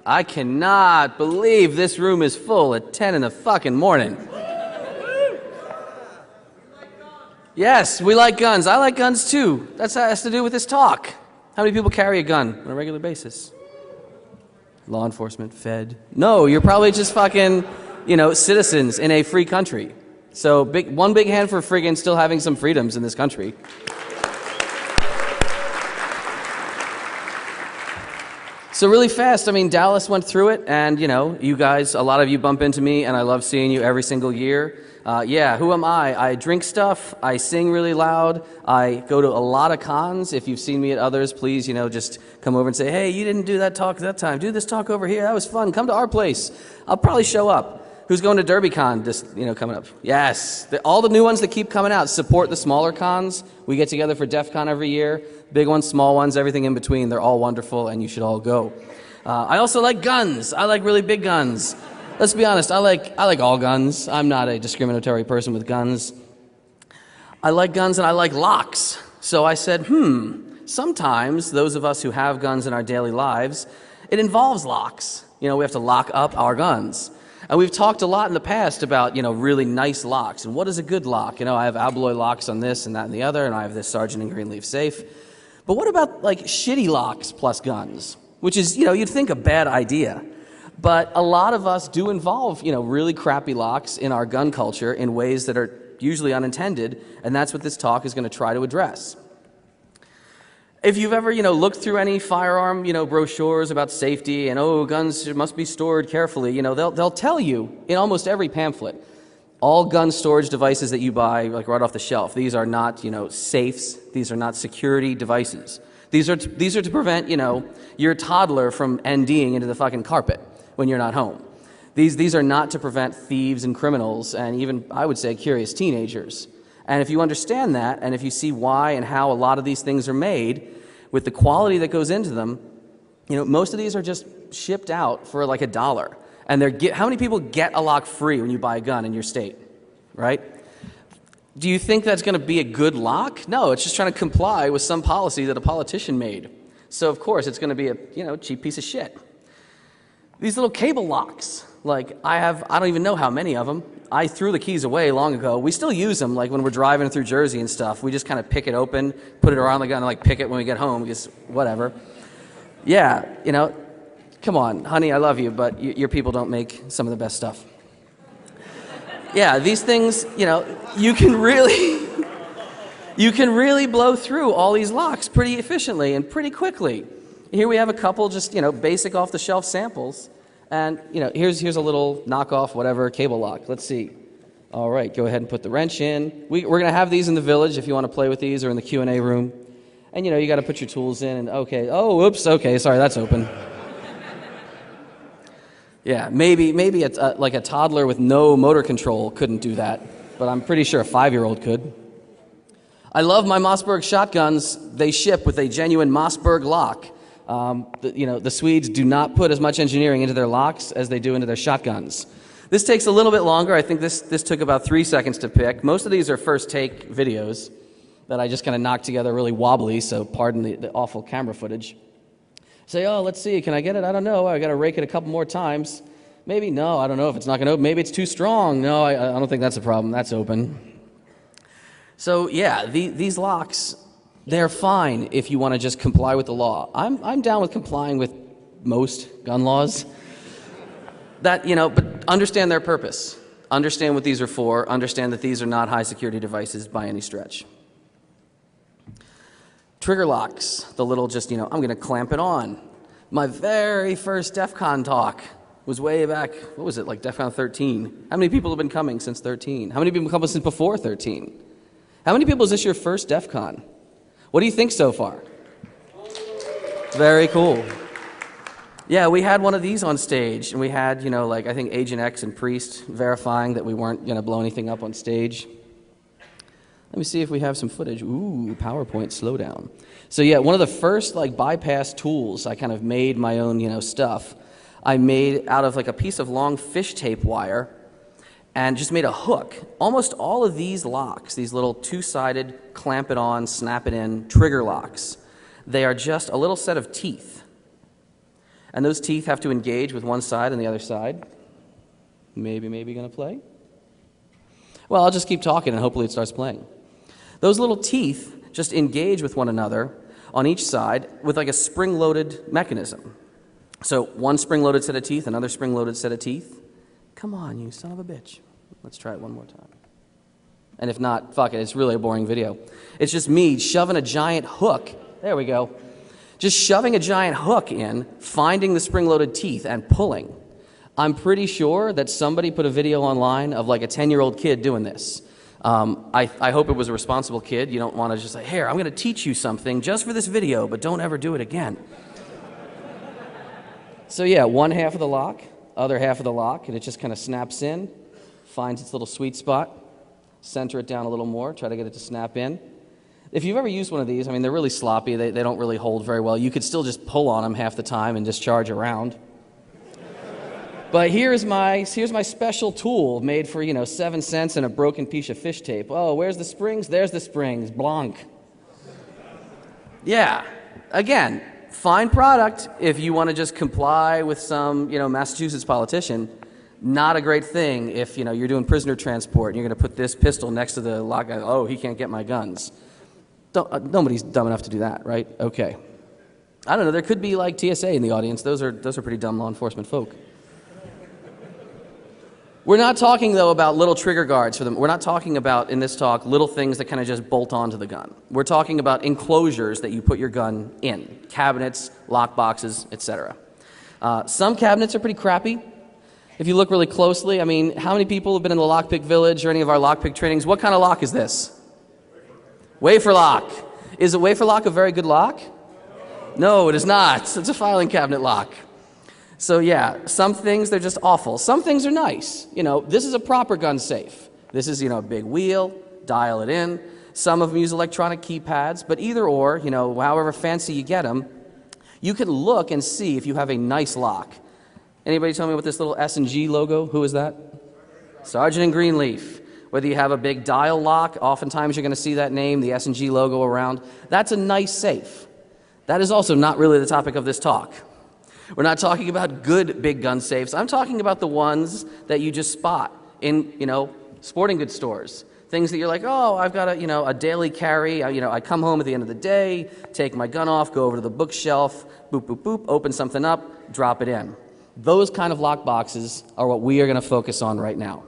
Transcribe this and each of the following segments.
I cannot believe this room is full at 10 in the fucking morning. Yes, we like guns. I like guns too. That has to do with this talk. How many people carry a gun on a regular basis? Law enforcement, Fed. No, you're probably just fucking, citizens in a free country. So one big hand for friggin' still having some freedoms in this country. So really fast, Dallas went through it, and, you guys, a lot of you bump into me, and I love seeing you every single year. Yeah, who am I? I drink stuff, I sing really loud, I go to a lot of cons. If you've seen me at others, please, just come over and say, hey, you didn't do that talk that time. Do this talk over here. That was fun. Come to our place. I'll probably show up. Who's going to DerbyCon coming up? Yes. All the new ones that keep coming out support the smaller cons. We get together for DEFCON every year. Big ones, small ones, everything in between. They're all wonderful, and you should all go. I also like guns. I like really big guns. Let's be honest, I like all guns. I'm not a discriminatory person with guns. I like guns and I like locks. So I said, sometimes those of us who have guns in our daily lives, it involves locks. We have to lock up our guns. And we've talked a lot in the past about, really nice locks. And what is a good lock? I have alloy locks on this and that and the other, and I have this Sergeant and Greenleaf safe. But what about, shitty locks plus guns? Which is, you'd think a bad idea. But a lot of us do involve, really crappy locks in our gun culture in ways that are usually unintended, and that's what this talk is going to try to address. If you've ever, looked through any firearm, brochures about safety and, guns must be stored carefully, they'll tell you in almost every pamphlet, all gun storage devices that you buy, right off the shelf, these are not, safes, these are not security devices. These are to prevent, your toddler from NDing into the fucking carpet when you're not home. These are not to prevent thieves and criminals and even, I would say, curious teenagers. And if you understand that, and if you see why and how a lot of these things are made, with the quality that goes into them, most of these are just shipped out for $1. And how many people get a lock free when you buy a gun in your state, right? Do you think that's going to be a good lock? No, it's just trying to comply with some policy that a politician made. So of course it's going to be a cheap piece of shit. These little cable locks, I don't even know how many of them. I threw the keys away long ago. We still use them, when we're driving through Jersey and stuff. We just kind of pick it open, put it around the gun, and pick it when we get home, because whatever. Yeah, come on, honey, I love you, but your people don't make some of the best stuff. Yeah, these things, you can really blow through all these locks pretty efficiently and pretty quickly. Here we have a couple just, basic off-the-shelf samples. And, here's a little knockoff, whatever, cable lock. Let's see. All right, go ahead and put the wrench in. We're going to have these in the village if you want to play with these, or in the Q&A room. And, you got to put your tools in, and okay. Oh, oops, okay, sorry, that's open. Yeah, maybe a toddler with no motor control couldn't do that, but I'm pretty sure a 5-year-old could. I love my Mossberg shotguns. They ship with a genuine Mossberg lock. The Swedes do not put as much engineering into their locks as they do into their shotguns. This takes a little bit longer. I think this took about 3 seconds to pick. Most of these are first take videos that I just kind of knocked together really wobbly, so pardon the awful camera footage. Say, oh, let's see, can I get it? I don't know. I got to rake it a couple more times. Maybe, no, I don't know if it's not going to open. Maybe it's too strong. No, I don't think that's a problem. That's open. So yeah, these locks, they're fine if you want to just comply with the law. I'm down with complying with most gun laws. But understand their purpose. Understand what these are for. Understand that these are not high security devices by any stretch. Trigger locks, the little just, I'm going to clamp it on. My very first DEFCON talk was way back, what was it, DEFCON 13. How many people have been coming since 13? How many people have come since before 13? How many people is this your first DEFCON? What do you think so far? Very cool. Yeah, we had one of these on stage, and we had, I think Agent X and Priest verifying that we weren't going to blow anything up on stage. Let me see if we have some footage. Ooh, PowerPoint slowdown. So yeah, one of the first bypass tools, I kind of made my own, stuff. I made out of a piece of long fish tape wire and just made a hook. Almost all of these locks, these little two-sided, clamp it on, snap it in, trigger locks, they are just a little set of teeth. And those teeth have to engage with one side and the other side. Maybe going to play? Well, I'll just keep talking and hopefully it starts playing. Those little teeth just engage with one another on each side with like a spring-loaded mechanism. So one spring-loaded set of teeth, another spring-loaded set of teeth. Come on, you son of a bitch. Let's try it one more time. And if not, fuck it, it's really a boring video. It's just me shoving a giant hook. There we go. Just shoving a giant hook in, finding the spring-loaded teeth, and pulling. I'm pretty sure that somebody put a video online of like a 10-year-old kid doing this. I hope it was a responsible kid. You don't want to just say, here, I'm going to teach you something just for this video, but don't ever do it again. So yeah, one half of the lock, other half of the lock, and it just kind of snaps in, finds its little sweet spot, center it down a little more, try to get it to snap in. If you've ever used one of these, I mean, they're really sloppy. They don't really hold very well. You could still just pull on them half the time and discharge around. But here's my special tool made for, 7 cents and a broken piece of fish tape. Oh, where's the springs? There's the springs. Blanc. Yeah. Again, fine product if you want to just comply with some, Massachusetts politician. Not a great thing if, you're doing prisoner transport and you're going to put this pistol next to the lock. Oh, he can't get my guns. Nobody's dumb enough to do that, right? Okay. I don't know. There could be like TSA in the audience. Those are pretty dumb law enforcement folk. We're not talking, though, about little trigger guards for them. We're not talking about, in this talk, little things that kind of just bolt onto the gun. We're talking about enclosures that you put your gun in, cabinets, lock boxes, etc. Some cabinets are pretty crappy. If you look really closely, I mean, how many people have been in the Lockpick Village or any of our lockpick trainings? What kind of lock is this? Wafer lock. Is a wafer lock a very good lock? No, it is not. It's a filing cabinet lock. So yeah, some things, they're just awful. Some things are nice. This is a proper gun safe. This is, a big wheel, dial it in. Some of them use electronic keypads, but either or, however fancy you get them, you can look and see if you have a nice lock. Anybody tell me what this little S&G logo, who is that? Sargent and Greenleaf. Whether you have a big dial lock, oftentimes you're going to see that name, the S&G logo around. That's a nice safe. That is also not really the topic of this talk. We're not talking about good big gun safes. I'm talking about the ones that you just spot in, sporting goods stores. Things that you're like, oh, I've got a daily carry. I come home at the end of the day, take my gun off, go over to the bookshelf, boop, boop, boop, open something up, drop it in. Those kind of lock boxes are what we are going to focus on right now.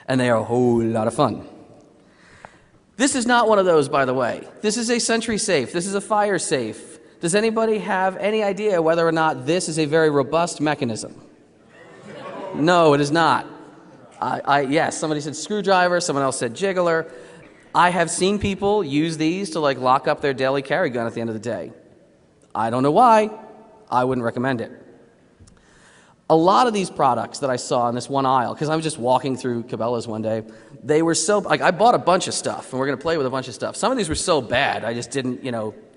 And they are a whole lot of fun. This is not one of those, by the way. This is a Sentry safe. This is a fire safe. Does anybody have any idea whether or not this is a very robust mechanism? No, it is not. Yes, somebody said screwdriver, someone else said jiggler. I have seen people use these to lock up their daily carry gun at the end of the day. I don't know why. I wouldn't recommend it. A lot of these products that I saw in this one aisle, because I was just walking through Cabela's one day, they were so, I bought a bunch of stuff, and we're going to play with a bunch of stuff. Some of these were so bad, I just didn't,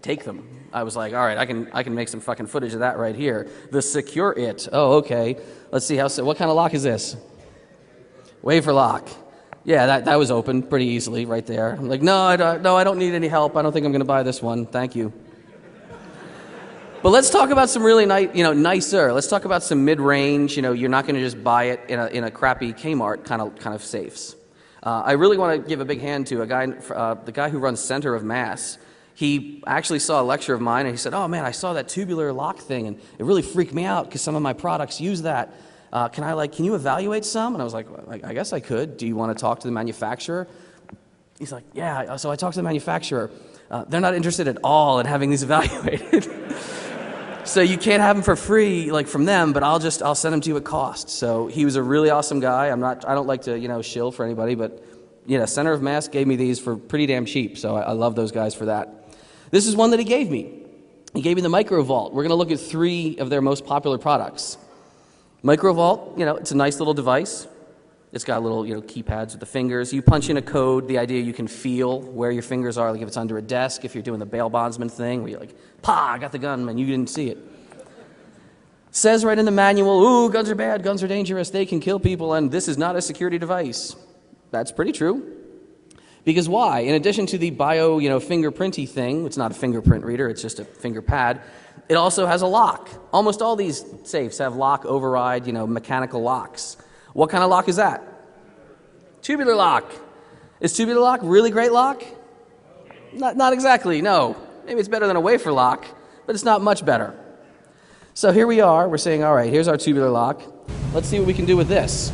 take them. I was like, all right, I can make some fucking footage of that right here. The Secure It. Oh, okay. Let's see what kind of lock is this? Wafer lock. Yeah, that was open pretty easily right there. I'm like, no, I don't need any help. I don't think I'm going to buy this one. Thank you. But let's talk about some really nice, nicer. Let's talk about some mid-range. You're not going to just buy it in a crappy Kmart kind of safes. I really want to give a big hand to the guy who runs Center of Mass. He actually saw a lecture of mine and he said, oh man, I saw that tubular lock thing and it really freaked me out because some of my products use that. Can you evaluate some? And I was like, well, I guess I could. Do you want to talk to the manufacturer? He's like, yeah. So I talked to the manufacturer. They're not interested at all in having these evaluated. So you can't have them for free, from them, but I'll send them to you at cost. So he was a really awesome guy. I don't like to, shill for anybody, but Center of Mass gave me these for pretty damn cheap. So I love those guys for that. This is one that he gave me. He gave me the MicroVault. We're going to look at 3 of their most popular products. MicroVault, it's a nice little device. It's got little, keypads with the fingers. You punch in a code. The idea you can feel where your fingers are, like if it's under a desk, if you're doing the bail bondsman thing, where you're like, I got the gun, and you didn't see it. Says right in the manual, ooh, guns are bad, guns are dangerous, they can kill people, and this is not a security device. That's pretty true. Because why? In addition to the bio, fingerprinty thing, it's not a fingerprint reader, it's just a finger pad, it also has a lock. Almost all these safes have lock override, mechanical locks. What kind of lock is that? Tubular lock. Is tubular lock really great lock? Not exactly, no. Maybe it's better than a wafer lock, but it's not much better. So here we are, we're saying, all right, here's our tubular lock. Let's see what we can do with this.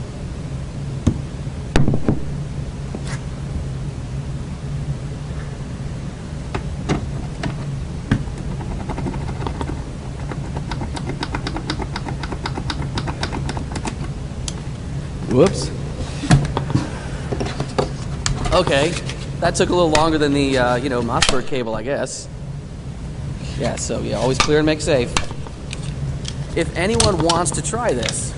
Whoops. Okay, that took a little longer than the, Mossberg cable, I guess. Yeah, so yeah, always clear and make safe. If anyone wants to try this,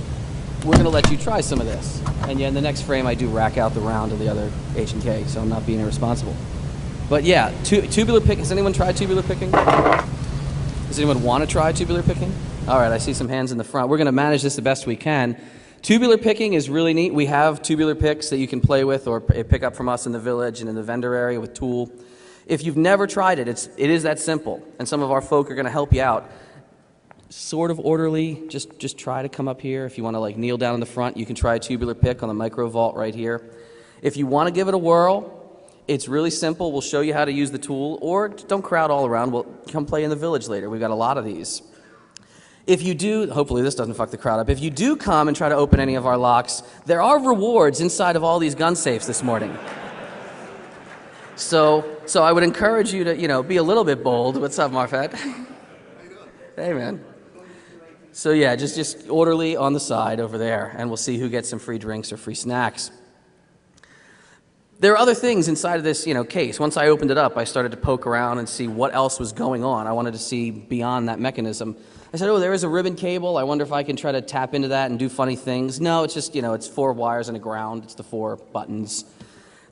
we're going to let you try some of this. And yeah, in the next frame, I do rack out the round of the other H&K, so I'm not being irresponsible. But yeah, tubular pick. Has anyone tried tubular picking? Does anyone want to try tubular picking? All right, I see some hands in the front. We're going to manage this the best we can. Tubular picking is really neat. We have tubular picks that you can play with or pick up from us in the village and in the vendor area with tool. If you've never tried it, it is that simple, and some of our folk are going to help you out. Sort of orderly, just try to come up here. If you want to kneel down in the front, you can try a tubular pick on the micro vault right here. If you want to give it a whirl, it's really simple. We'll show you how to use the tool, or don't crowd all around. We'll come play in the village later. We've got a lot of these. If you do, hopefully this doesn't fuck the crowd up. If you do come and try to open any of our locks, there are rewards inside of all these gun safes this morning. So I would encourage you to, be a little bit bold. What's up, Marfat? Hey, man. So yeah, just orderly on the side over there, and we'll see who gets some free drinks or free snacks. There are other things inside of this, case. Once I opened it up, I started to poke around and see what else was going on. I wanted to see beyond that mechanism. I said, oh, there is a ribbon cable. I wonder if I can try to tap into that and do funny things. No, it's just, it's 4 wires and a ground. It's the 4 buttons.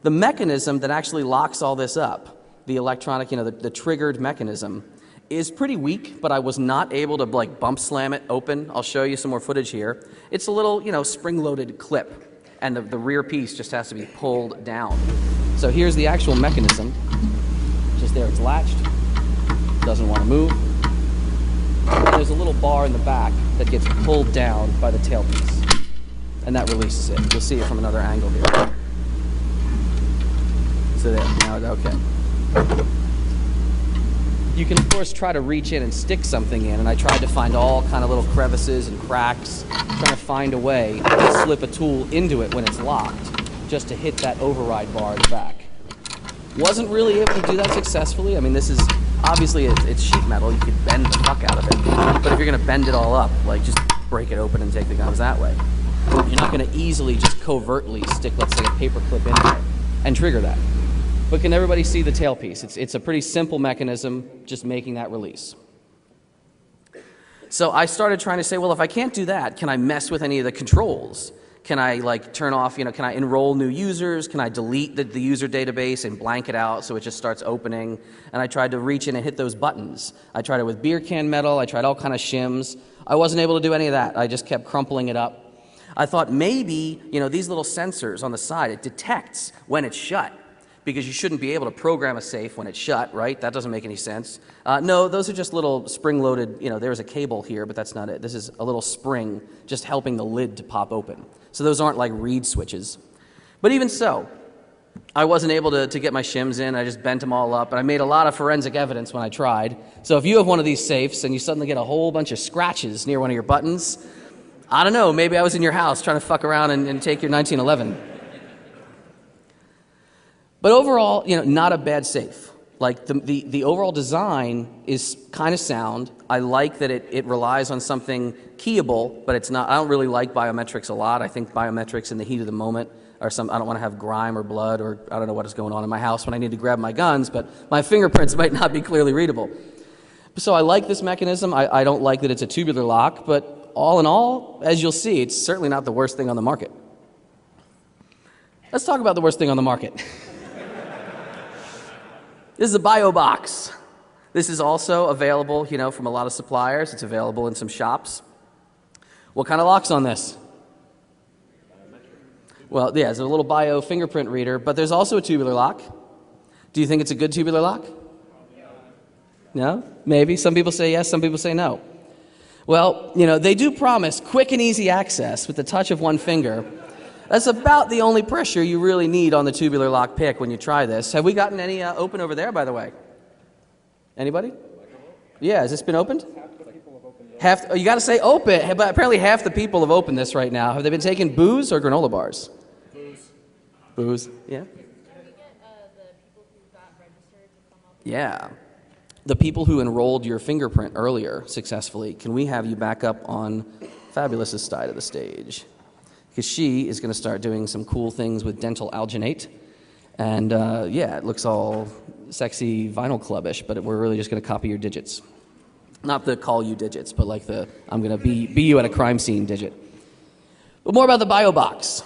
The mechanism that actually locks all this up, the electronic, the triggered mechanism, is pretty weak, but I was not able to bump slam it open. I'll show you some more footage here. It's a little, spring-loaded clip, and the rear piece just has to be pulled down. So here's the actual mechanism. Just there, it's latched. Doesn't want to move. And there's a little bar in the back that gets pulled down by the tailpiece, and that releases it. You'll see it from another angle here. So there, now, okay. You can, of course, try to reach in and stick something in, and I tried to find all kind of little crevices and cracks, trying to find a way to slip a tool into it when it's locked, just to hit that override bar in the back. Wasn't really able to do that successfully. I mean, this is, obviously, it's sheet metal. You could bend the fuck out of it. But if you're going to bend it all up, just break it open and take the guns that way. You're not going to easily just covertly stick, let's say, a paper clip in there and trigger that. But can everybody see the tailpiece? It's a pretty simple mechanism, just making that release. So I started trying to say, well, if I can't do that, can I mess with any of the controls? Can I turn off, can I enroll new users? Can I delete the user database and blank it out so it just starts opening? And I tried to reach in and hit those buttons. I tried it with beer can metal. I tried all kind of shims. I wasn't able to do any of that. I just kept crumpling it up. I thought maybe, these little sensors on the side, it detects when it's shut, because you shouldn't be able to program a safe when it's shut, right? That doesn't make any sense. No, those are just little spring-loaded, there's a cable here, but that's not it. This is a little spring just helping the lid to pop open. So those aren't like reed switches. But even so, I wasn't able to get my shims in. I just bent them all up, and I made a lot of forensic evidence when I tried. So if you have one of these safes and you suddenly get a whole bunch of scratches near one of your buttons, I don't know, maybe I was in your house trying to fuck around and take your 1911. But overall, not a bad safe. The overall design is kind of sound. I like that it relies on something keyable, but it's not. I don't really like biometrics a lot. I think biometrics in the heat of the moment are I don't want to have grime or blood, or I don't know what is going on in my house when I need to grab my guns, but my fingerprints might not be clearly readable. So I like this mechanism. I don't like that it's a tubular lock, but all in all, as you'll see, it's certainly not the worst thing on the market. Let's talk about the worst thing on the market. This is a bio box. This is also available, from a lot of suppliers. It's available in some shops. What kind of lock's on this? Well, yeah, it's a little bio fingerprint reader, but there's also a tubular lock. Do you think it's a good tubular lock? No? Maybe. Some people say yes, some people say no. Well, you know, they do promise quick and easy access with the touch of one finger. That's about the only pressure you really need on the tubular lock pick when you try this. Have we gotten any open over there, by the way? Anybody? Yeah, has this been opened? Oh, you got to say open, but apparently half the people have opened this right now. Have they been taking booze or granola bars? Booze. Booze, yeah. Can we get the people who got registered to come up? Yeah. The people who enrolled your fingerprint earlier successfully, can we have you back up on Fabulous's side of the stage? Because she is going to start doing some cool things with dental alginate. And yeah, it looks all sexy vinyl clubbish, but we're really just going to copy your digits. Not the call you digits, but like the I'm going to be you at a crime scene digit. But more about the BioBox.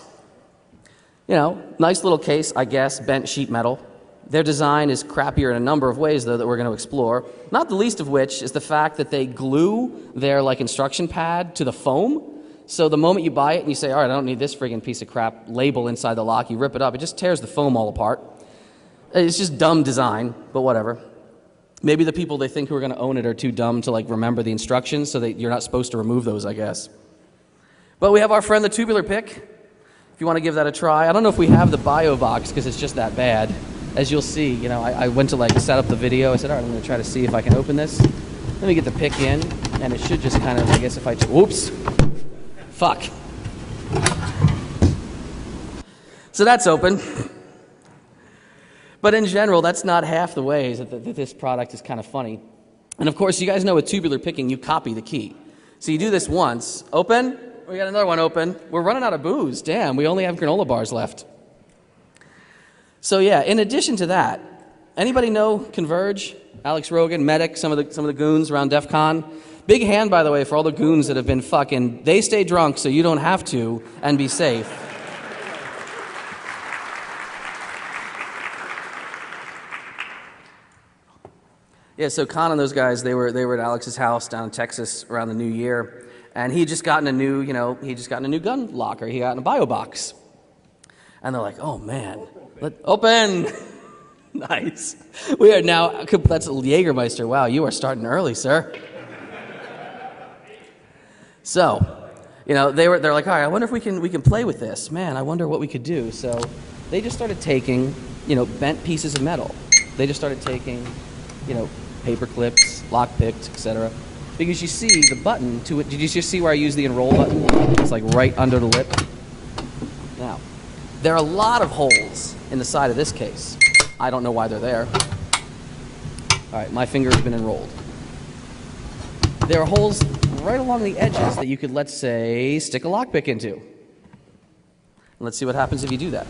You know, nice little case, I guess, bent sheet metal. Their design is crappier in a number of ways, though, that we're going to explore. Not the least of which is the fact that they glue their like instruction pad to the foam. So the moment you buy it and you say, all right, I don't need this friggin' piece of crap label inside the lock, you rip it up, it just tears the foam all apart. It's just dumb design, but whatever. Maybe the people they think who are going to own it are too dumb to like remember the instructions, so that you're not supposed to remove those, I guess. But we have our friend the tubular pick. If you want to give that a try. I don't know if we have the BioBox because it's just that bad. As you'll see, you know, I went to like set up the video. I said, all right, I'm going to try to see if I can open this. Let me get the pick in, and it should just kind of, I guess if I, whoops, fuck. So that's open. But in general, that's not half the ways that this product is kind of funny. And of course, you guys know with tubular picking, you copy the key. So you do this once, open, we got another one open. We're running out of booze, damn, we only have granola bars left. So yeah, in addition to that, anybody know Converge, Alex Rogan, Medic, some of the goons around DEFCON? Big hand, by the way, for all the goons that have been fucking, they stay drunk so you don't have to and be safe. Yeah, so Con and those guys, they were at Alex's house down in Texas around the New Year, and he had just gotten a new, gun locker. He got in a BioBox. And they're like, oh man, open! Nice. We are now, that's a Jägermeister. Wow, you are starting early, sir. So, you know, they're like, all right, I wonder if we can play with this. Man, I wonder what we could do. So they just started taking, you know, bent pieces of metal. They just started taking, you know, paper clips, lock picks, etc. Because you see the button to it. Did you just see where I use the enroll button? It's like right under the lip. Now, there are a lot of holes in the side of this case. I don't know why they're there. All right, my finger has been enrolled. There are holes right along the edges that you could, let's say, stick a lockpick into. And let's see what happens if you do that.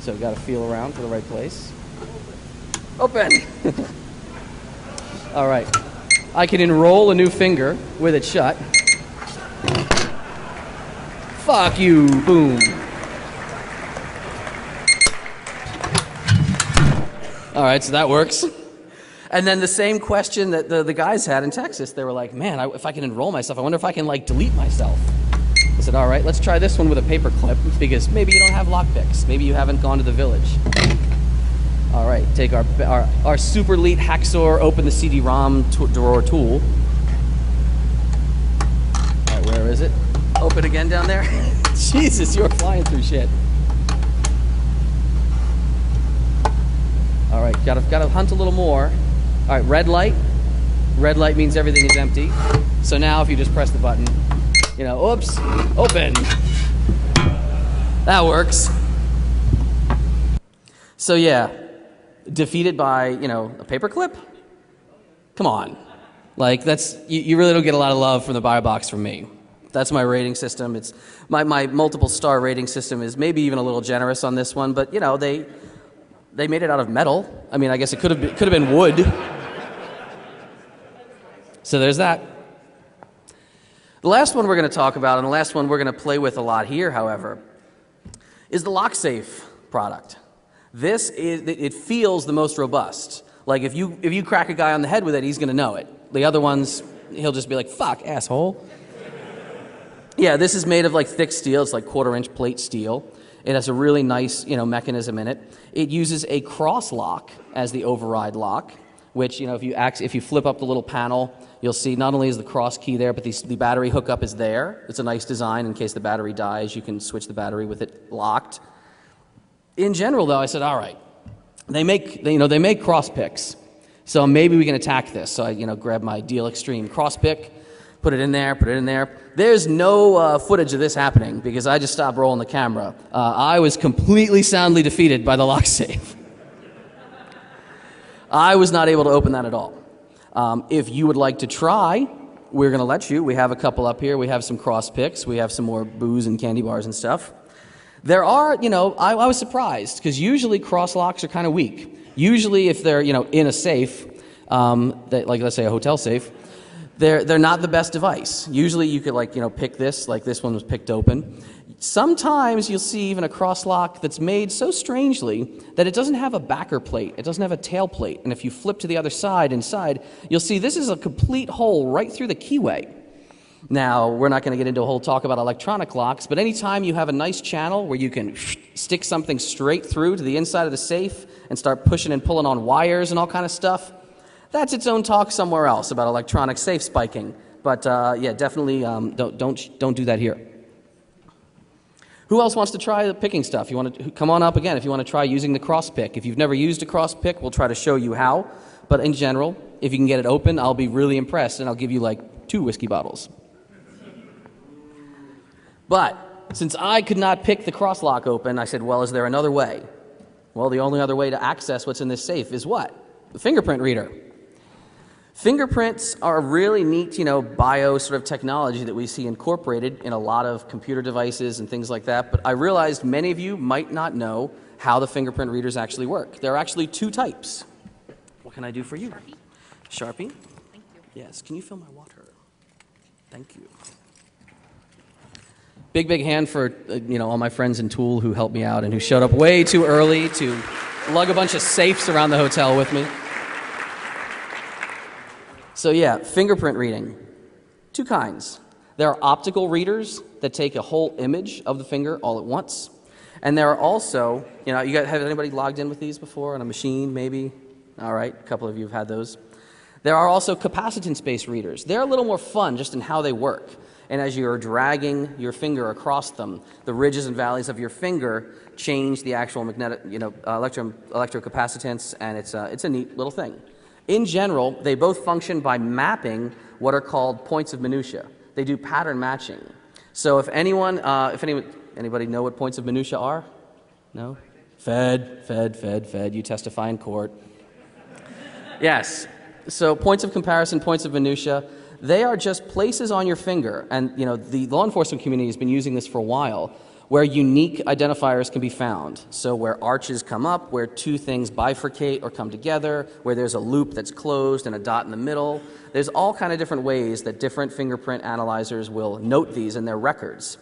So we've got to feel around for the right place. Open! All right. I can enroll a new finger with it shut. Fuck you, boom. All right, so that works. And then the same question that the guys had in Texas. They were like, man, if I can enroll myself, I wonder if I can like delete myself. I said, all right, let's try this one with a paper clip because maybe you don't have lockpicks. Maybe you haven't gone to the village. All right, take our super elite hacksaw, open the CD-ROM drawer tool. All right, where is it? Open again down there. Jesus, you're flying through shit. All right, gotta hunt a little more. All right, red light. Red light means everything is empty. So now if you just press the button, you know, oops, open. That works. So yeah, defeated by, you know, a paper clip? Come on. Like that's, you really don't get a lot of love from the BioBox from me. That's my rating system. It's my multiple star rating system is maybe even a little generous on this one, but you know, they made it out of metal. I mean, I guess it could have been wood. So there's that. The last one we're going to talk about, and the last one we're going to play with a lot here, however, is the LockSafe product. This it feels the most robust. Like if you crack a guy on the head with it, he's going to know it. The other ones, he'll just be like, "Fuck, asshole." Yeah, this is made of like thick steel. It's like quarter-inch plate steel. It has a really nice, mechanism in it. It uses a cross lock as the override lock, which, if you flip up the little panel, you'll see not only is the cross key there, but the battery hookup is there. It's a nice design. In case the battery dies, you can switch the battery with it locked. In general, though, I said, all right, they make cross picks, so maybe we can attack this. So I, grabbed my Deal Extreme cross pick, put it in there. There's no footage of this happening because I just stopped rolling the camera. I was completely soundly defeated by the lock safe. I was not able to open that at all. If you would like to try, we're going to let you. We have a couple up here. We have some cross picks. We have some more booze and candy bars and stuff. There are, I was surprised because usually cross locks are kind of weak. Usually if they're, in a safe, like let's say a hotel safe, they're not the best device. Usually you could pick this, like this one was picked open. Sometimes you'll see even a cross lock that's made so strangely that it doesn't have a backer plate. It doesn't have a tail plate. And if you flip to the other side inside, you'll see this is a complete hole right through the keyway. Now, we're not going to get into a whole talk about electronic locks, but anytime you have a nice channel where you can stick something straight through to the inside of the safe and start pushing and pulling on wires and all kind of stuff, that's its own talk somewhere else about electronic safe spiking. But yeah, definitely don't do that here. Who else wants to try the picking stuff? You want to come on up again if you want to try using the cross pick. If you've never used a cross pick, we'll try to show you how. But in general, if you can get it open, I'll be really impressed, and I'll give you like 2 whiskey bottles. But since I could not pick the cross lock open, I said, well, is there another way? Well, the only other way to access what's in this safe is what? The fingerprint reader. Fingerprints are a really neat, bio sort of technology that we see incorporated in a lot of computer devices and things like that. But I realized many of you might not know how the fingerprint readers actually work. There are actually 2 types. What can I do for you? Sharpie? Thank you. Yes. Can you fill my water? Thank you. Big hand for all my friends in Tool who helped me out and who showed up way too early to lug a bunch of safes around the hotel with me. So yeah, fingerprint reading. 2 kinds. There are optical readers that take a whole image of the finger all at once. And there are also, have anybody logged in with these before on a machine maybe? All right, a couple of you have had those. There are also capacitance-based readers. They're a little more fun just in how they work. And as you're dragging your finger across them, the ridges and valleys of your finger change the actual magnetic, electrocapacitance, and it's a neat little thing. In general, they both function by mapping what are called points of minutia. They do pattern matching. So if anybody know what points of minutia are? No? Fed. You testify in court. Yes. So points of comparison, points of minutia, they are just places on your finger, and the law enforcement community has been using this for a while, where unique identifiers can be found. So where arches come up, where 2 things bifurcate or come together, where there's a loop that's closed and a dot in the middle. There's all kind of different ways that different fingerprint analyzers will note these in their records.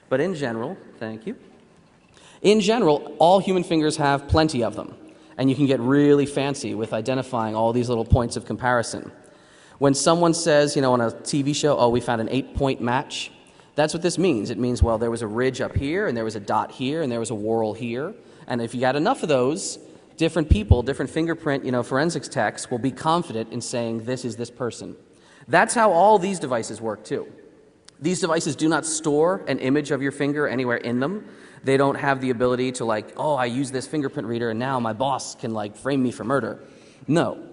But in general, thank you. In general, all human fingers have plenty of them, and you can get really fancy with identifying all these little points of comparison. When someone says, on a TV show, oh, we found an 8-point match, that's what this means. It means, well, there was a ridge up here, and there was a dot here, and there was a whorl here. And if you got enough of those, different people, different fingerprint, forensics techs will be confident in saying this is this person. That's how all these devices work, too. These devices do not store an image of your finger anywhere in them. They don't have the ability to I use this fingerprint reader, and now my boss can frame me for murder. No.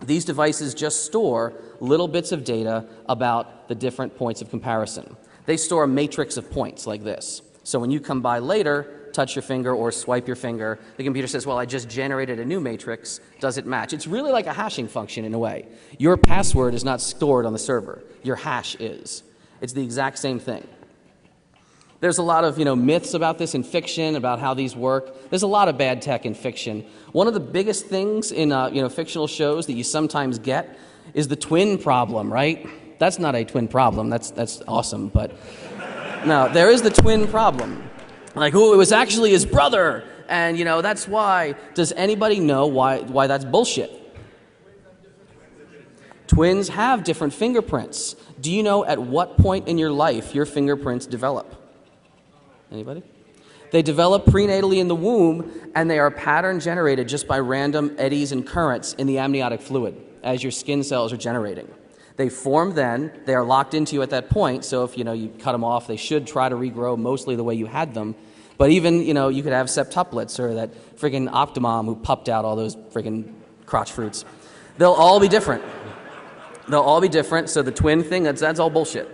These devices just store little bits of data about the different points of comparison. They store a matrix of points like this. So when you come by later, touch your finger or swipe your finger, the computer says, well, I just generated a new matrix. Does it match? It's really like a hashing function in a way. Your password is not stored on the server. Your hash is. It's the exact same thing. There's a lot of myths about this in fiction, about how these work. There's a lot of bad tech in fiction. One of the biggest things in fictional shows that you sometimes get is the twin problem, right? That's not a twin problem. That's awesome, but no, there is the twin problem. It was actually his brother, and that's why. Does anybody know why that's bullshit? Twins have different fingerprints. Do you know at what point in your life your fingerprints develop? Anybody? They develop prenatally in the womb, and they are pattern generated just by random eddies and currents in the amniotic fluid as your skin cells are generating. They form then, they are locked into you at that point, so if you cut them off, they should try to regrow mostly the way you had them. But even, you could have septuplets or that friggin' octomom who pupped out all those friggin' crotch fruits. They'll all be different. They'll all be different, so the twin thing, that's all bullshit.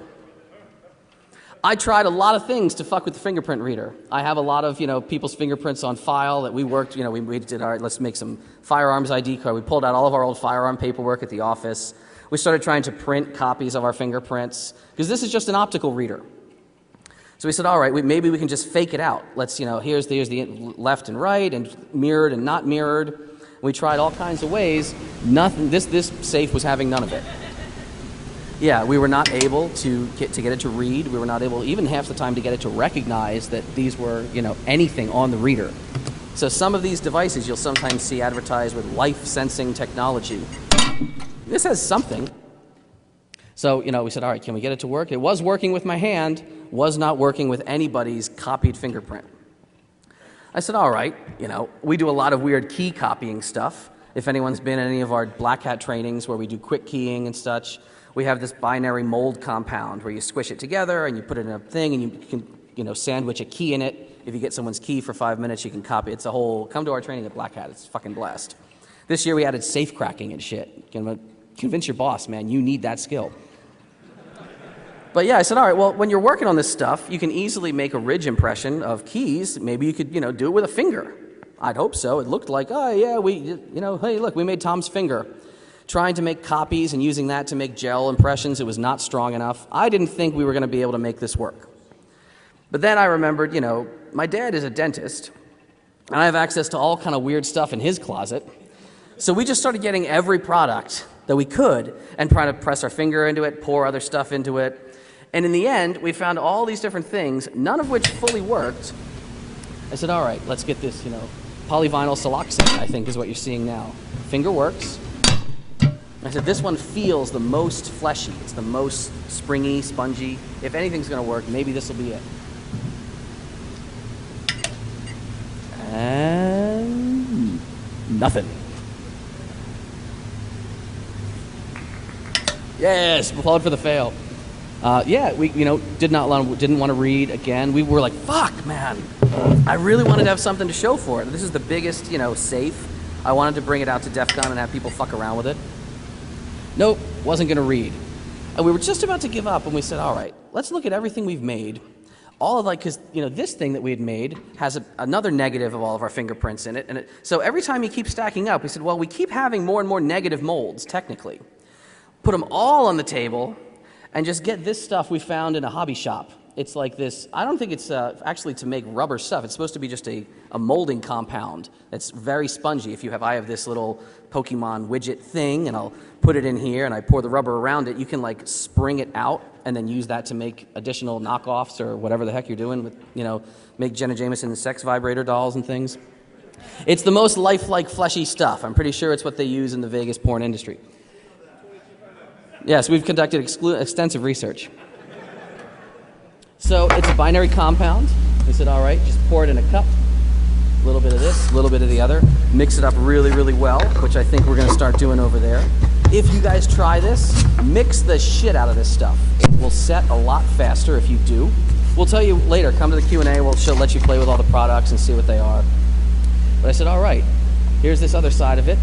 I tried a lot of things to fuck with the fingerprint reader. I have a lot of, people's fingerprints on file that we worked, we did, all right, let's make some firearms ID card. We pulled out all of our old firearm paperwork at the office. We started trying to print copies of our fingerprints, because this is just an optical reader. So we said, all right, maybe we can just fake it out. Let's, here's the left and right, and mirrored and not mirrored. We tried all kinds of ways. Nothing. This safe was having none of it. Yeah, we were not able to get it to read. We were not able, even half the time, to get it to recognize that these were, anything on the reader. So some of these devices you'll sometimes see advertised with life-sensing technology. This has something. So, we said, all right, can we get it to work? It was working with my hand, was not working with anybody's copied fingerprint. I said, all right, we do a lot of weird key copying stuff. If anyone's been in any of our black hat trainings where we do quick keying and such, we have this binary mold compound where you squish it together and you put it in a thing and you can, sandwich a key in it. If you get someone's key for 5 minutes, you can copy it. It's a whole, come to our training at Black Hat. It's fucking blast. This year we added safe cracking and shit. Convince your boss, man, you need that skill. But yeah, I said, all right, well, when you're working on this stuff, you can easily make a ridge impression of keys. Maybe you could, do it with a finger. I'd hope so. It looked like, oh yeah, hey, look, we made Tom's finger. Trying to make copies and using that to make gel impressions, it was not strong enough. I didn't think we were going to be able to make this work. But then I remembered, my dad is a dentist, and I have access to all kind of weird stuff in his closet. So we just started getting every product that we could and trying to press our finger into it, pour other stuff into it. And in the end, we found all these different things, none of which fully worked. I said, all right, let's get this, polyvinyl siloxane, I think is what you're seeing now. Finger works. I said, this one feels the most fleshy. It's the most springy, spongy. If anything's going to work, maybe this will be it. And nothing. Yes, applaud for the fail. Yeah, we didn't want to read again. We were like, fuck, man. I really wanted to have something to show for it. This is the biggest, safe. I wanted to bring it out to DEFCON and have people fuck around with it. Nope, wasn't going to read. And we were just about to give up, and we said, all right, let's look at everything we've made. All of because, this thing that we had made has another negative of all of our fingerprints in it. And so every time you keep stacking up, we said, well, we keep having more and more negative molds, technically. Put them all on the table and just get this stuff we found in a hobby shop. It's like this, I don't think it's actually to make rubber stuff. It's supposed to be just a molding compound that's very spongy. I have this little Pokemon widget thing, and I'll put it in here, and I pour the rubber around it. You can spring it out and then use that to make additional knockoffs or whatever the heck you're doing with, make Jenna Jameson sex vibrator dolls and things. It's the most lifelike, fleshy stuff. I'm pretty sure it's what they use in the Vegas porn industry. Yes, we've conducted extensive research. So it's a binary compound. We said, all right, just pour it in a cup. A little bit of this, a little bit of the other. Mix it up really, really well, which I think we're going to start doing over there. If you guys try this, mix the shit out of this stuff. It will set a lot faster if you do. We'll tell you later. Come to the Q&A. We'll let you play with all the products and see what they are. But I said, all right, here's this other side of it.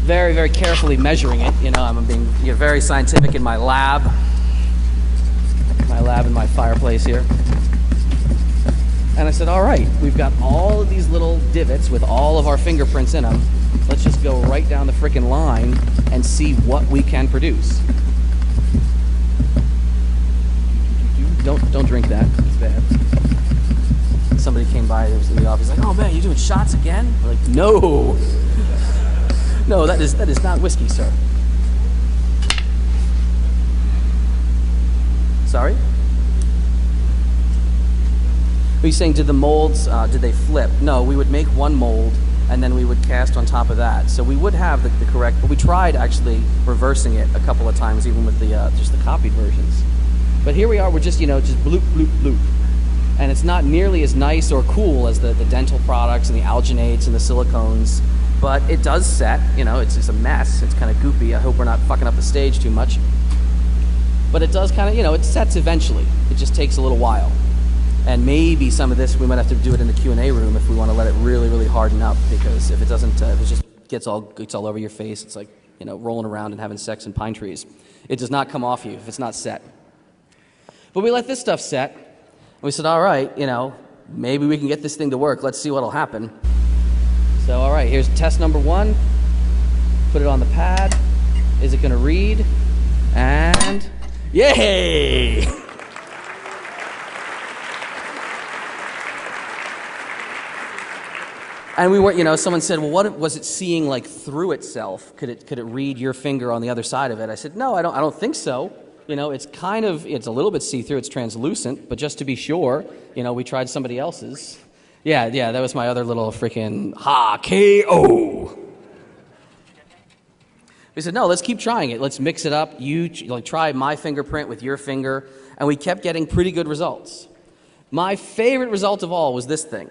Very, very carefully measuring it. I'm being very scientific in my lab. And my fireplace here. And I said, all right, we've got all of these little divots with all of our fingerprints in them. Let's just go right down the frickin' line and see what we can produce. Don't drink that. It's bad. Somebody came by in the office like, oh man, you doing shots again? We're like, no. No, that is not whiskey, sir. Sorry? Are you saying, did the molds, did they flip? No, we would make one mold, and then we would cast on top of that. So we would have the correct, but we tried actually reversing it a couple of times, even with the just the copied versions. But here we are, we're just, just bloop, bloop, bloop. And it's not nearly as nice or cool as the dental products and the alginates and the silicones, but it does set, it's just a mess. It's kind of goopy. I hope we're not fucking up the stage too much. But it does kind of, it sets eventually. It just takes a little while. And maybe some of this, we might have to do it in the Q&A room if we want to let it really, really harden up, because if it doesn't, if it just gets all over your face, it's like, rolling around and having sex in pine trees. It does not come off you if it's not set. But we let this stuff set, and we said, all right, maybe we can get this thing to work. Let's see what'll happen. So, all right, here's test number 1. Put it on the pad. Is it going to read? And yay! And we were, someone said, well, what was it seeing like through itself? Could it read your finger on the other side of it? I said, no, I don't think so. It's it's a little bit see-through, it's translucent, but just to be sure, we tried somebody else's. Yeah, that was my other little freaking KO. We said, no, let's keep trying it. Let's mix it up. You try my fingerprint with your finger, and we kept getting pretty good results. My favorite result of all was this thing.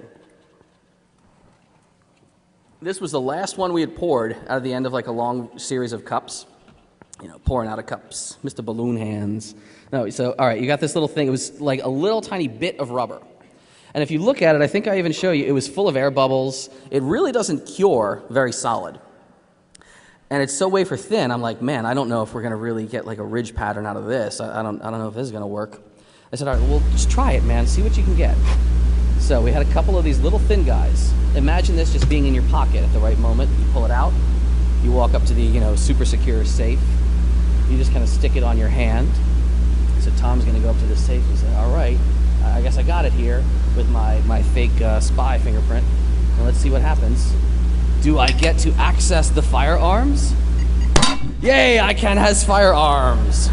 This was the last one we had poured out of the end of like a long series of cups. Pouring out of cups. Mr. Balloon Hands. No, so, all right, you got this little thing. It was like a little tiny bit of rubber. And if you look at it, I think I even show you, it was full of air bubbles. It really doesn't cure very solid. And it's so wafer thin, I'm like, man, I don't know if we're going to really get like a ridge pattern out of this. I don't know if this is going to work. I said, all right, well, just try it, man. See what you can get. So we had a couple of these little thin guys. Imagine this just being in your pocket at the right moment. You pull it out. You walk up to the, super secure safe. You just kind of stick it on your hand. So Tom's going to go up to the safe and say, all right, I guess I got it here with my fake spy fingerprint. And let's see what happens. Do I get to access the firearms? Yay, I can has firearms.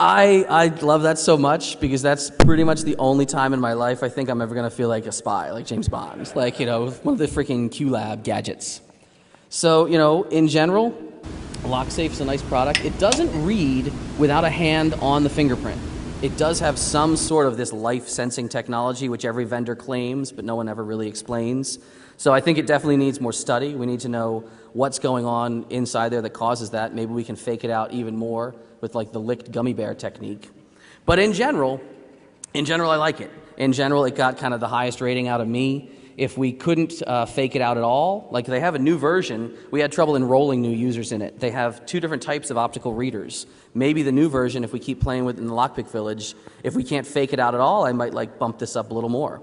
I love that so much because that's pretty much the only time in my life I think I'm ever going to feel like a spy, like James Bond, like, one of the freaking Q-Lab gadgets. So, in general, LockSafe is a nice product. It doesn't read without a hand on the fingerprint. It does have some sort of this life-sensing technology, which every vendor claims, but no one ever really explains. So I think it definitely needs more study. We need to know what's going on inside there that causes that. Maybe we can fake it out even more with like the licked gummy bear technique. But in general, I like it. In general, it got kind of the highest rating out of me. If we couldn't fake it out at all, like they have a new version, we had trouble enrolling new users in it. They have 2 different types of optical readers. Maybe the new version, if we keep playing with it in the Lockpick Village, if we can't fake it out at all, I might like bump this up a little more.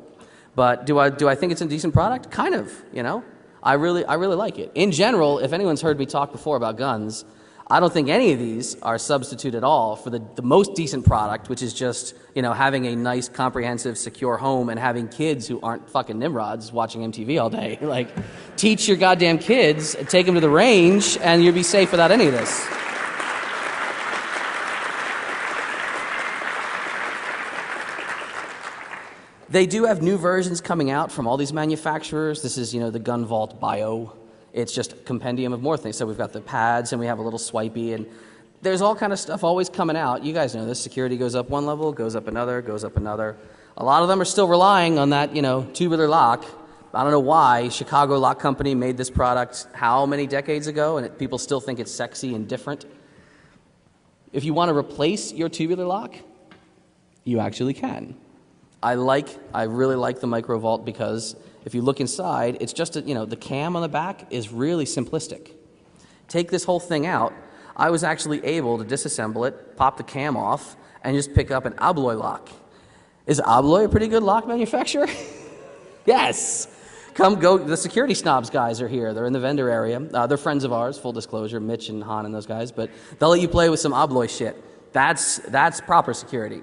But do I think it's a decent product? Kind of, I really like it. In general, if anyone's heard me talk before about guns, I don't think any of these are a substitute at all for the most decent product, which is just, having a nice, comprehensive, secure home and having kids who aren't fucking Nimrods watching MTV all day. Like, teach your goddamn kids, take them to the range, and you'll be safe without any of this. They do have new versions coming out from all these manufacturers. This is, the Gun Vault Bio. It's just a compendium of more things. So we've got the pads, and we have a little swipey, and there's all kind of stuff always coming out. You guys know this. Security goes up one level, goes up another, goes up another. A lot of them are still relying on that, tubular lock. I don't know why Chicago Lock Company made this product how many decades ago, and people still think it's sexy and different. If you want to replace your tubular lock, you actually can. I really like the Micro Vault because if you look inside, it's just, the cam on the back is really simplistic. Take this whole thing out. I was actually able to disassemble it, pop the cam off, and just pick up an Abloy lock. Is Abloy a pretty good lock manufacturer? Yes. The security snobs guys are here. They're in the vendor area. They're friends of ours, full disclosure, Mitch and Han and those guys, but they'll let you play with some Abloy shit. That's proper security.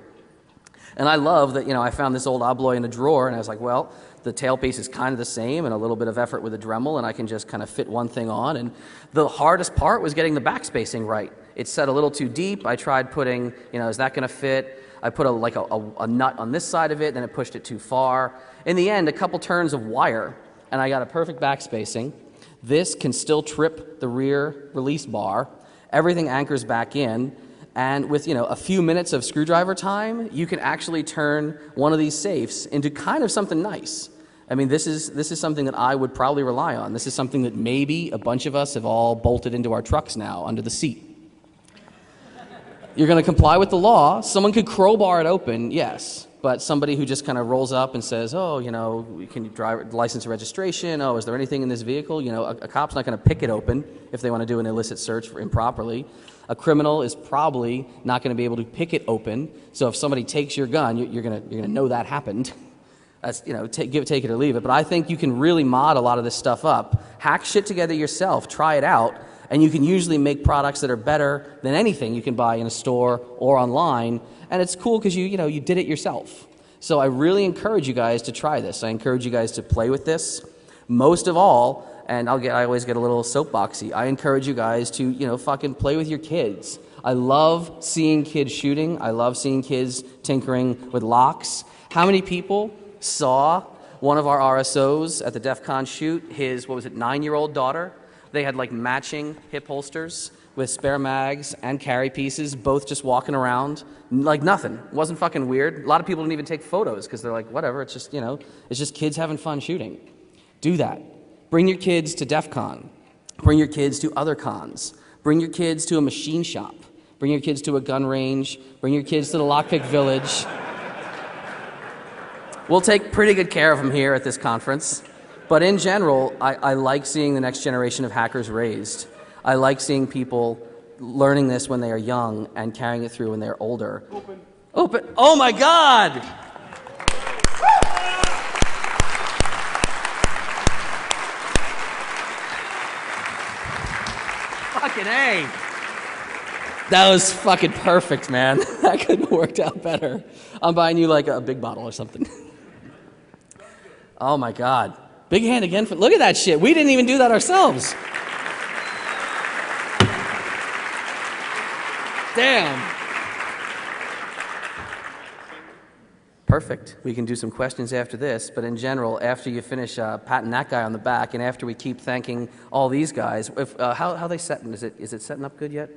And I love that, I found this old Abloy in a drawer, and I was like, well, the tailpiece is kind of the same and a little bit of effort with a Dremel, and I can just kind of fit one thing on. And the hardest part was getting the backspacing right. It's set a little too deep. I tried putting, is that going to fit? I put a nut on this side of it, then it pushed it too far. In the end, a couple turns of wire, and I got a perfect back spacing. This can still trip the rear release bar. Everything anchors back in, and with a few minutes of screwdriver time, you can actually turn one of these safes into kind of something nice. I mean, this is something that I would probably rely on. This is something that maybe a bunch of us have all bolted into our trucks now under the seat. You're going to comply with the law. Someone could crowbar it open, yes. But somebody who just kind of rolls up and says, oh, can you drive license and registration? Oh, is there anything in this vehicle? A cop's not going to pick it open if they want to do an illicit search improperly. A criminal is probably not going to be able to pick it open. So if somebody takes your gun, you're going to know that happened. That's, take it or leave it. But I think you can really mod a lot of this stuff up. Hack shit together yourself. Try it out. And you can usually make products that are better than anything you can buy in a store or online. And it's cool because you did it yourself. So I really encourage you guys to try this. I encourage you guys to play with this. Most of all, and I always get a little soapboxy, I encourage you guys to, fucking play with your kids. I love seeing kids shooting. I love seeing kids tinkering with locks. How many people saw one of our RSOs at the DEFCON shoot, his, 9-year-old daughter? They had like matching hip holsters with spare mags and carry pieces, both just walking around like nothing. It wasn't fucking weird. A lot of people didn't even take photos because they're like, whatever, it's just, it's just kids having fun shooting. Do that. Bring your kids to DEFCON. Bring your kids to other cons. Bring your kids to a machine shop. Bring your kids to a gun range. Bring your kids to the Lockpick Village. We'll take pretty good care of them here at this conference. But in general, I like seeing the next generation of hackers raised. I like seeing people learning this when they are young and carrying it through when they're older. Open. Oh my God! Fucking A! That was fucking perfect, man. That couldn't have worked out better. I'm buying you like a big bottle or something. Oh my God. Big hand again. Look at that shit. We didn't even do that ourselves. Damn. Perfect. We can do some questions after this, but in general, after you finish patting that guy on the back, and after we keep thanking all these guys, how they setting? Is it setting up good yet?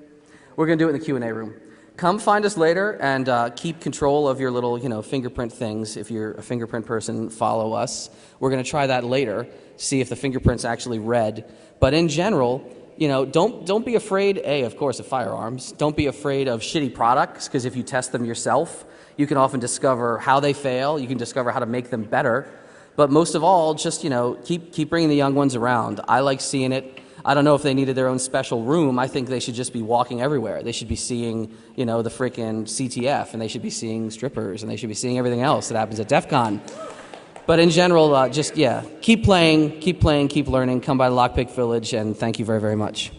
We're going to do it in the Q&A room. Come find us later and keep control of your little, fingerprint things. If you're a fingerprint person, follow us. We're going to try that later, see if the fingerprint's actually red. But in general, don't be afraid, of course, of firearms. Don't be afraid of shitty products, because if you test them yourself, you can often discover how they fail. You can discover how to make them better. But most of all, just, keep bringing the young ones around. I like seeing it. I don't know if they needed their own special room. I think they should just be walking everywhere. They should be seeing, the freaking CTF, and they should be seeing strippers, and they should be seeing everything else that happens at DEF CON. But in general, keep playing, keep learning, come by the Lockpick Village, and thank you very, very much.